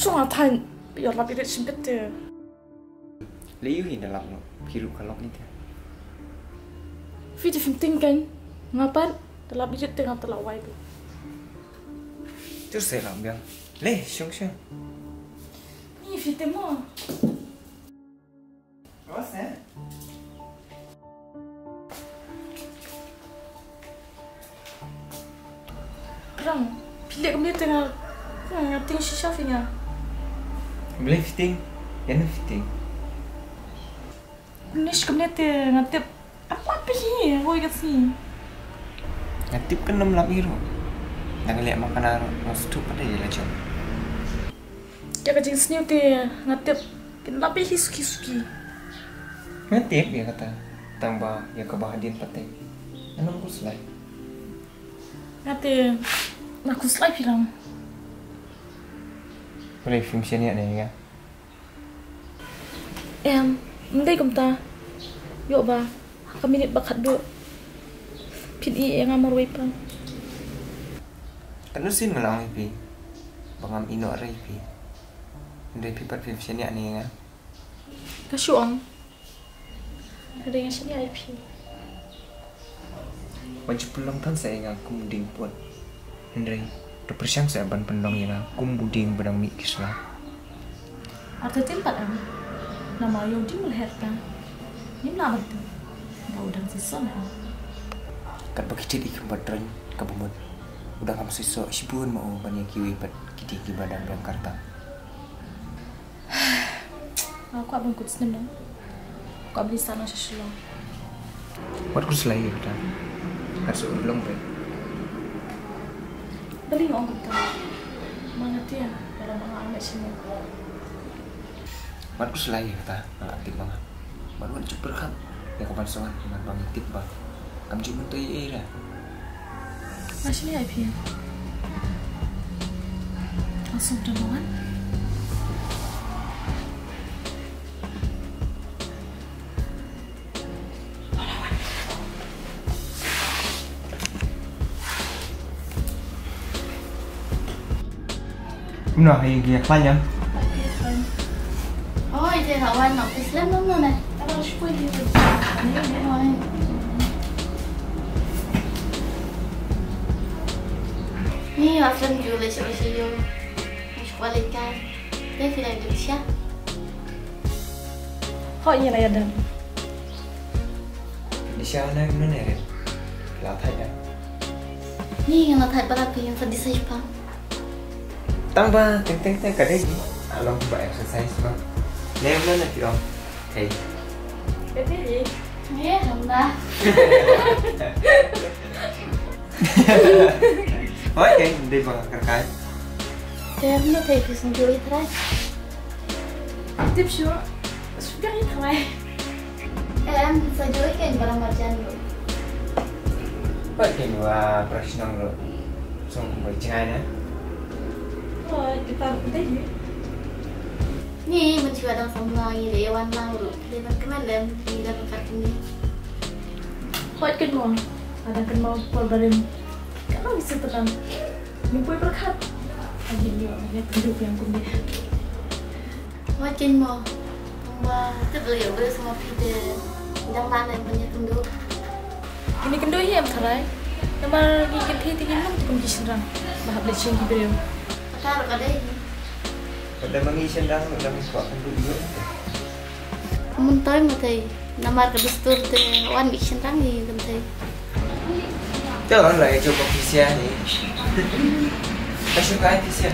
Cuma tan biar lebih dari sempit deh. Liu hin dalam no biru kalok ni dia. Video penting kan? Ngapain? Dalam biru tengah terlawai tu. Terus saya bilang, leh, syong. Ni video mo. Apa sih? Kerang, pilih kami tengah tengah sisa finya. Boleh fitting, yang fitting. Nish kami tengah tip apa sih? Kau ingat sih? Ngatip kan 6 lap biru. Jangan lihat makanan masuk pada je lah jom. Jaga jenis ni teh ngatip kin lebih suki. Ngatip dia kata tambah ya kebahagiaan pakai. Enam ku selai. Ngatip nak ku selai bilang. Boleh fungsi ni ada ya? Mendai kumta. Yuk ba, kami ni bakat do. Pidi yang amar wipang. Terusin ngelang IP. Bangam ino ada IP. Mendai pipat fungsi ni ada ya? Kasyuang. Ada yang sini IP. Wajib pulang tan saya yang kumuding pun. Mendai terpersiang saya ban pendong yang kumuding bedang mi kislah. Ada tempat nama Yodi melihatkan. Ini nama tu. Bau dan sisa nak. Kat begitu di kembadran kabumut. Udah kamu sisa sibun mau banyak kiwi pat kiti ki badan Jakarta. Aku abang kut senang. Aku beli sana sesuatu. Buat ku selai kita. Kasih ulang bet. Beli orang kita. Mana dia dalam mengalami semua. Buat ku selai kita. Aktif banget. Baru kan cukup berkat. Ya kapan soal dengan bang tip bah. Kamu cuma tu iya dah. Masih ni IP. Langsung demoan. Nah, yang dia klien. Ôi, thì thảo anh học cái slip lắm luôn này. Apa harus kau ini? Rồi. Ini asal jual sih kualitas. Dia tidak bisa. Kau ini lah ya dan. Di sana mana ni? Latai ya. Ini yang latar berapa yang tadi saya pang. Tambah teng kadai ni. Along buat exercise bang. Level nak kira. Hey. Betul. Ya, dah. Okay, dia bang kerkai. Dia ni tadi bisa jual terai. Tip sure. Sudah ini tawai. Bisa jual kan barang macam tu. Pakai dua profesional lo. So, buat cengai na. Oh, kita betul. Ni mencuba dalam semua ini dewan lalu. Dia berkenan dan tidak berkat ini. Kau ikut mau. Ada kan mau perbarin. Kalau bisa tenang. Mimpi berkat. Lagi dia penduduk yang kundi. Macam mau. Wah, terlihat bersama kita. Yang mana yang banyak penduduk. Ini kendo yang terai. Nama gigian tinggi nam tu kunci serang. Bahap lecing kibir. Taruh kat dia. Pada mengisi dah buat penduduk juga. Muntah matai. Nama kedustur tu wan bikin rangi kentai. Jangan lah coba visia ni. Kasih kau visia.